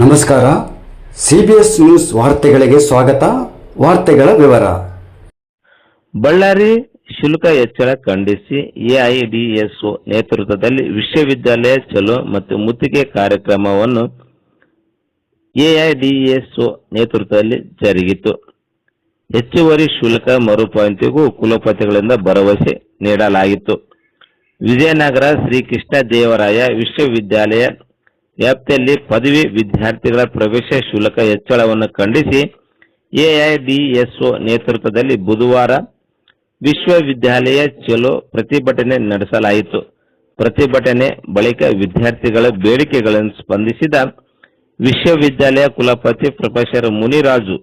ನಮಸ್ಕಾರ. CBS news ವಾರ್ತೆಗಳಿಗೆ ಸ್ವಾಗತ. ವಾರ್ತೆಗಳ ವಿವರ. ಬಳ್ಳಾರಿ ಶುಲ್ಕ ಹೆಚ್ಚಳ ಖಂಡಿಸಿ ಎಐಡಿಎಸ್ಒ ನೇತೃತ್ವದಲ್ಲಿ ವಿಶ್ವವಿದ್ಯಾಲಯ ಚಲೋ ಮತ್ತು ಮುತ್ತಿಗೆ ಕಾರ್ಯಕ್ರಮವನ್ನು ಎಐಡಿಎಸ್ಒ ನೇತೃತ್ವದಲ್ಲಿ ಜರುಗಿತು. ಹೆಚ್ಚುವರಿ ಶುಲ್ಕ ಮರುಪಾವತಿಗೂ ಕುಲಪತಿಗಳಿಂದ ಭರವಸೆ ನೀಡಲಾಗಿತ್ತು. ವಿಜಯನಗರ ಶ್ರೀಕೃಷ್ಣ ದೇವರಾಯ ವಿಶ್ವವಿದ್ಯಾಲಯ ವ್ಯಾಪ್ತಿಯಲ್ಲಿ ಪದವಿ ವಿದ್ಯಾರ್ಥಿಗಳ ಪ್ರವೇಶ ಶುಲ್ಕ ಹೆಚ್ಚಳವನ್ನು ಖಂಡಿಸಿ ಎಐಡಿಎಸ್ಒ ನೇತೃತ್ವದಲ್ಲಿ ಬುಧವಾರ ವಿಶ್ವವಿದ್ಯಾಲಯ ಚಲೋ ಪ್ರತಿಭಟನೆ ನಡೆಸಲಾಯಿತು. ಪ್ರತಿಭಟನೆ ಬಳಿಕ ವಿದ್ಯಾರ್ಥಿಗಳ ಬೇಡಿಕೆಗಳನ್ನು ಸ್ಪಂದಿಸಿದ ವಿಶ್ವವಿದ್ಯಾಲಯ ಕುಲಪತಿ ಪ್ರೊಫೆಸರ್ ಮುನಿರಾಜು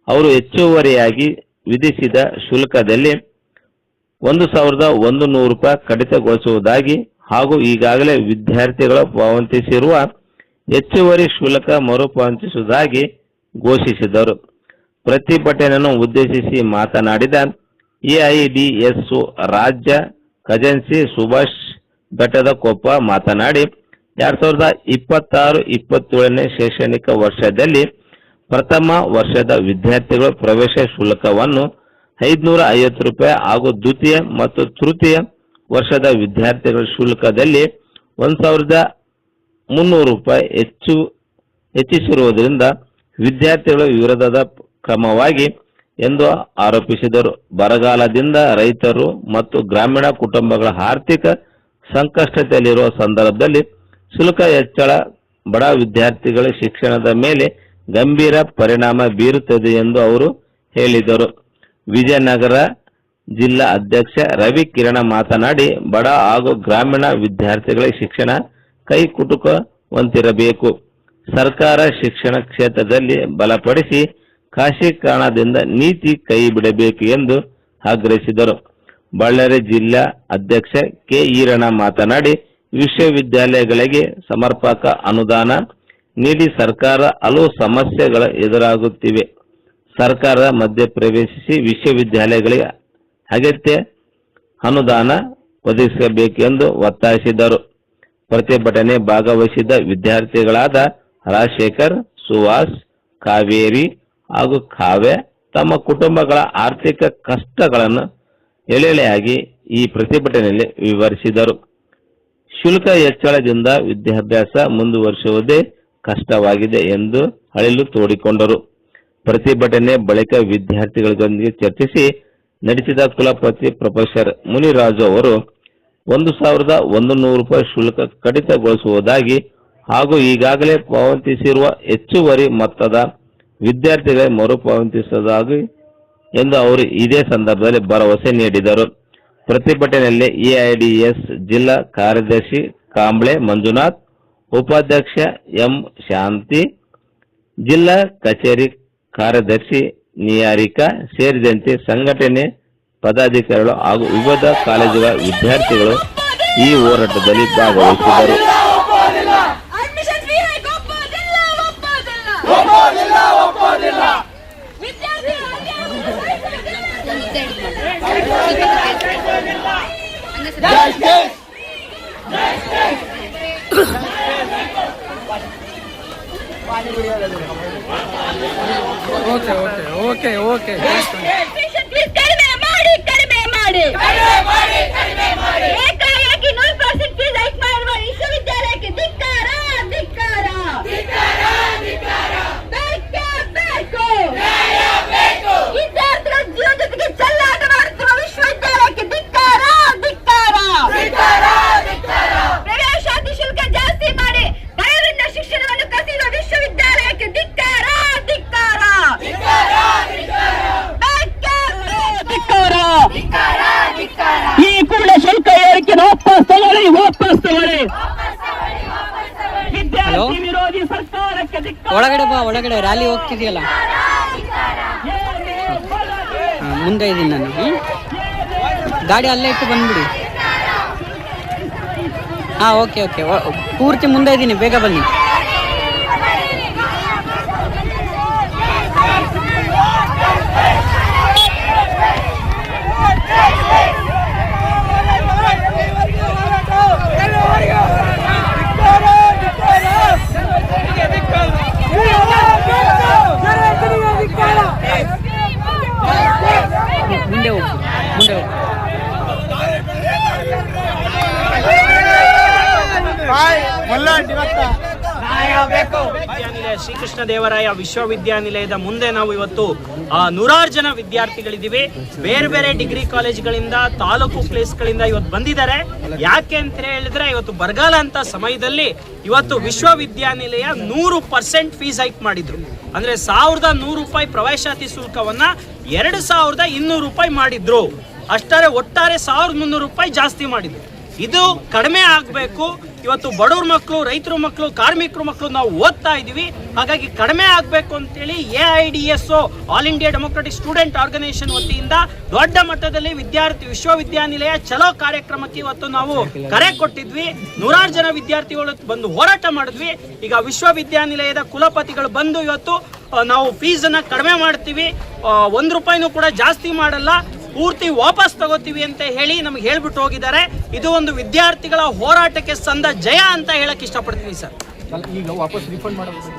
ಅವರು ಹೆಚ್ಚುವರಿಯಾಗಿ ವಿಧಿಸಿದ ಶುಲ್ಕದಲ್ಲಿ 1,100 ರೂಪಾಯಿ ಕಡಿತಗೊಳಿಸುವುದಾಗಿ ಹಾಗೂ ಈಗಾಗಲೇ ವಿದ್ಯಾರ್ಥಿಗಳು ಪಾವತಿಸಿರುವ ಹೆಚ್ಚುವರಿ ಶುಲ್ಕ ಮರುಪಾವತಿಸುವುದಾಗಿ ಘೋಷಿಸಿದರು. ಪ್ರತಿಭಟನೆಯನ್ನು ಉದ್ದೇಶಿಸಿ ಮಾತನಾಡಿದ ಎಐಡಿಎಸ್ಒ ರಾಜ್ಯ ಖಜಾಂಚಿ ಸುಭಾಷ್ ಬೆಟ್ಟದಕೊಪ್ಪ ಮಾತನಾಡಿ 2026-27ನೇ ಶೈಕ್ಷಣಿಕ ವರ್ಷದಲ್ಲಿ ಪ್ರಥಮ ವರ್ಷದ ವಿದ್ಯಾರ್ಥಿಗಳ ಪ್ರವೇಶ ಶುಲ್ಕವನ್ನು 550 ರೂಪಾಯಿ ಹಾಗೂ ದ್ವಿತೀಯ ಮತ್ತು ತೃತೀಯ ವರ್ಷದ ವಿದ್ಯಾರ್ಥಿಗಳ ಶುಲ್ಕದಲ್ಲಿ 1,300 ರೂಪಾಯಿ ಹೆಚ್ಚಿಸಿರುವುದರಿಂದ ವಿದ್ಯಾರ್ಥಿಗಳ ವಿರೋಧದ ಕ್ರಮವಾಗಿ ಎಂದು ಆರೋಪಿಸಿದರು. ಬರಗಾಲದಿಂದ ರೈತರು ಮತ್ತು ಗ್ರಾಮೀಣ ಕುಟುಂಬಗಳ ಆರ್ಥಿಕ ಸಂಕಷ್ಟದಲ್ಲಿರುವ ಸಂದರ್ಭದಲ್ಲಿ ಶುಲ್ಕ ಹೆಚ್ಚಳ ಬಡ ವಿದ್ಯಾರ್ಥಿಗಳ ಶಿಕ್ಷಣದ ಮೇಲೆ ಗಂಭೀರ ಪರಿಣಾಮ ಬೀರುತ್ತದೆ ಎಂದು ಅವರು ಹೇಳಿದರು. ವಿಜಯನಗರ ಜಿಲ್ಲಾ ಅಧ್ಯಕ್ಷ ರವಿ ಕಿರಣ ಮಾತನಾಡಿ, ಬಡ ಹಾಗೂ ಗ್ರಾಮೀಣ ವಿದ್ಯಾರ್ಥಿಗಳ ಶಿಕ್ಷಣ ಕೈಕುಟುಕುವಂತಿರಬೇಕು. ಸರ್ಕಾರ ಶಿಕ್ಷಣ ಕ್ಷೇತ್ರದಲ್ಲಿ ಬಲಪಡಿಸಿ ಖಾಸಗೀಕರಣದಿಂದ ನೀತಿ ಕೈ ಬಿಡಬೇಕು ಎಂದು ಆಗ್ರಹಿಸಿದರು. ಬಳ್ಳಾರಿ ಜಿಲ್ಲಾ ಅಧ್ಯಕ್ಷ ಕೆ ಈರಣ್ಣ ಮಾತನಾಡಿ, ವಿಶ್ವವಿದ್ಯಾಲಯಗಳಿಗೆ ಸಮರ್ಪಕ ಅನುದಾನ ನೀಡಿ ಸರ್ಕಾರ ಹಲವು ಸಮಸ್ಯೆಗಳು ಎದುರಾಗುತ್ತಿವೆ. ಸರ್ಕಾರ ಮಧ್ಯಪ್ರವೇಶಿಸಿ ವಿಶ್ವವಿದ್ಯಾಲಯಗಳಿಗೆ ಅಗತ್ಯ ಅನುದಾನ ಒದಗಿಸಬೇಕು ಎಂದು ಒತ್ತಾಯಿಸಿದರು. ಪ್ರತಿಭಟನೆ ಭಾಗವಹಿಸಿದ ವಿದ್ಯಾರ್ಥಿಗಳಾದ ರಾಜಶೇಖರ್, ಸುಹಾಸ್, ಕಾವೇರಿ ಹಾಗೂ ಕಾವ್ಯ ತಮ್ಮ ಕುಟುಂಬಗಳ ಆರ್ಥಿಕ ಕಷ್ಟಗಳನ್ನು ಎಳೆಯಾಗಿ ಈ ಪ್ರತಿಭಟನೆಯಲ್ಲಿ ವಿವರಿಸಿದರು. ಶುಲ್ಕ ಹೆಚ್ಚಳದಿಂದ ವಿದ್ಯಾಭ್ಯಾಸ ಮುಂದುವರಿಸುವುದೇ ಕಷ್ಟವಾಗಿದೆ ಎಂದು ಅಳಿಲು ತೋಡಿಕೊಂಡರು. ಪ್ರತಿಭಟನೆ ಬಳಿಕ ವಿದ್ಯಾರ್ಥಿಗಳೊಂದಿಗೆ ಚರ್ಚಿಸಿ ನಡೆಸಿದ ಕುಲಪತಿ ಪ್ರೊಫೆಸರ್ ಮುನಿರಾಜು ಅವರು 1,100 ರೂಪಾಯಿ ಶುಲ್ಕ ಕಡಿತಗೊಳಿಸುವುದಾಗಿ ಹಾಗೂ ಈಗಾಗಲೇ ಪಾವತಿಸಿರುವ ಹೆಚ್ಚುವರಿ ಮೊತ್ತದ ವಿದ್ಯಾರ್ಥಿಗಳಿಗೆ ಮರುಪಾವತಿಸುವುದಾಗಿ ಎಂದು ಅವರು ಇದೇ ಸಂದರ್ಭದಲ್ಲಿ ಭರವಸೆ ನೀಡಿದರು. ಪ್ರತಿಭಟನೆಯಲ್ಲಿ ಎಐಡಿಎಸ್ ಜಿಲ್ಲಾ ಕಾರ್ಯದರ್ಶಿ ಕಾಂಬ್ಳೆ ಮಂಜುನಾಥ್, ಉಪಾಧ್ಯಕ್ಷ ಎಂ ಶಾಂತಿ, ಜಿಲ್ಲಾ ಕಚೇರಿ ಕಾರ್ಯದರ್ಶಿ ನಿಯಾರಿಕಾ ಸೇರಿದಂತೆ ಸಂಘಟನೆ ಪದಾಧಿಕಾರಿಗಳು ಹಾಗೂ ವಿವಿಧ ಕಾಲೇಜುಗಳ ವಿದ್ಯಾರ್ಥಿಗಳು ಈ ಹೋರಾಟದಲ್ಲಿ ಭಾಗವಹಿಸಿದರು. ಓಕೆ ಏಕಾಏಕಿ 0% ಫೀಸ್ ಹೈಕ್ ಮಾಡುವ ವಿಶ್ವವಿದ್ಯಾಲಯಕ್ಕೆ ಧಿಕ್ಕಾರ. ವಿದ್ಯಾರ್ಥಿಗಳ ಜೀವನ ಜೊತೆಗೆ ಚೆಲ್ಲಾಟ ಮಾಡುತ್ತಿರುವ ವಿಶ್ವವಿದ್ಯಾಲಯಕ್ಕೆ ಧಿಕ್ಕಾರ. ಪ್ರವೇಶಾತಿ ಶುಲ್ಕ ಜಾಸ್ತಿ ಮಾಡಿ ಬಡವರಿಂದ ಶಿಕ್ಷಣವನ್ನು ಕಸಿಯುವ ವಿಶ್ವವಿದ್ಯಾಲಯಕ್ಕೆ ಧಿಕ್ಕಾರ. ಈ ಕೂಡಲೇ ಶುಲ್ಕ ಏರಿಕೆಯನ್ನು ವಾಪಸ್ ತಗೊಳ್ಳಿ. ವಿದ್ಯಾರ್ಥಿ ವಿರೋಧಿ ಸರ್ಕಾರಕ್ಕೆ ಒಳಗಡೆ ಬಾ, ಒಳಗಡೆ ರ್ಯಾಲಿ ಹೋಗ್ತಿದೆಯಲ್ಲ, ಮುಂದೆ ಇದ್ದೀನಿ ನಾನು. ಗಾಡಿ ಅಲ್ಲೇ ಇಟ್ಟು ಬಂದ್ಬಿಡಿ. ಓಕೆ ಪೂರ್ತಿ ಮುಂದೆ ಇದ್ದೀನಿ, ಬೇಗ ಬನ್ನಿ. ಧಿಕ್ಕಾರ. ಮುಂದೆ ಹೋಗಿ. ವಿದ್ಯಾನಿಲಯ ಶ್ರೀಕೃಷ್ಣ ದೇವರಾಯ ವಿಶ್ವವಿದ್ಯಾನಿಲಯದ ಮುಂದೆ ನಾವು ಇವತ್ತು 100 ಜನ ವಿದ್ಯಾರ್ಥಿಗಳಿದ್ದೀವಿ. ಬೇರೆ ಬೇರೆ ಡಿಗ್ರಿ ಕಾಲೇಜ್ಗಳಿಂದ, ತಾಲೂಕು ಪ್ಲೇಸ್ಗಳಿಂದ ಇವತ್ತು ಬಂದಿದ್ದಾರೆ. ಯಾಕೆ ಅಂತ ಹೇಳಿದ್ರೆ ಇವತ್ತು ಬರಗಾಲ ಅಂತ ಸಮಯದಲ್ಲಿ ಇವತ್ತು ವಿಶ್ವವಿದ್ಯಾನಿಲಯ 100% ಫೀಸ್ ಹೈಕ್ ಮಾಡಿದ್ರು. ಅಂದ್ರೆ 1100 ರೂಪಾಯಿ ಪ್ರವೇಶಾತಿ ಶುಲ್ಕವನ್ನ 2200 ರೂಪಾಯಿ ಮಾಡಿದ್ರು. ಅಷ್ಟೇ ಒಟ್ಟಾರೆ 1300 ರೂಪಾಯಿ ಜಾಸ್ತಿ ಮಾಡಿದ್ರು. ಇದು ಕಡಿಮೆ ಆಗಬೇಕು. ಇವತ್ತು ಬಡವ್ರ ಮಕ್ಕಳು, ರೈತರ ಮಕ್ಕಳು, ಕಾರ್ಮಿಕರ ಮಕ್ಕಳು ನಾವು ಓದ್ತಾ ಇದೀವಿ. ಹಾಗಾಗಿ ಕಡಿಮೆ ಆಗಬೇಕು ಅಂತೇಳಿ AIDSO all India democratic student organisation ವತಿಯಿಂದ ದೊಡ್ಡ ಮಟ್ಟದಲ್ಲಿ ವಿಶ್ವವಿದ್ಯಾನಿಲಯ ಚಲೋ ಕಾರ್ಯಕ್ರಮಕ್ಕೆ ಇವತ್ತು ನಾವು ಕರೆ ಕೊಟ್ಟಿದ್ವಿ. 100 ಜನ ವಿದ್ಯಾರ್ಥಿಗಳು ಬಂದು ಹೋರಾಟ ಮಾಡಿದ್ವಿ. ಈಗ ವಿಶ್ವವಿದ್ಯಾನಿಲಯದ ಕುಲಪತಿಗಳು ಬಂದು ಇವತ್ತು ನಾವು ಫೀಸನ್ನು ಕಡಿಮೆ ಮಾಡ್ತೀವಿ, 1 ರೂಪಾಯಿನೂ ಕೂಡ ಜಾಸ್ತಿ ಮಾಡಲ್ಲ, ಪೂರ್ತಿ ವಾಪಸ್ ತಗೋತೀವಿ ಅಂತ ಹೇಳಿ ನಮ್ಗೆ ಹೇಳ್ಬಿಟ್ಟು ಹೋಗಿದ್ದಾರೆ. ಇದು ಒಂದು ವಿದ್ಯಾರ್ಥಿಗಳ ಹೋರಾಟಕ್ಕೆ ಸಂದ ಜಯ ಅಂತ ಹೇಳಕ್ ಇಷ್ಟಪಡ್ತೀನಿ ಸರ್. ಈಗ ವಾಪಸ್ ರಿಫಂಡ್ ಮಾಡಬೇಕು.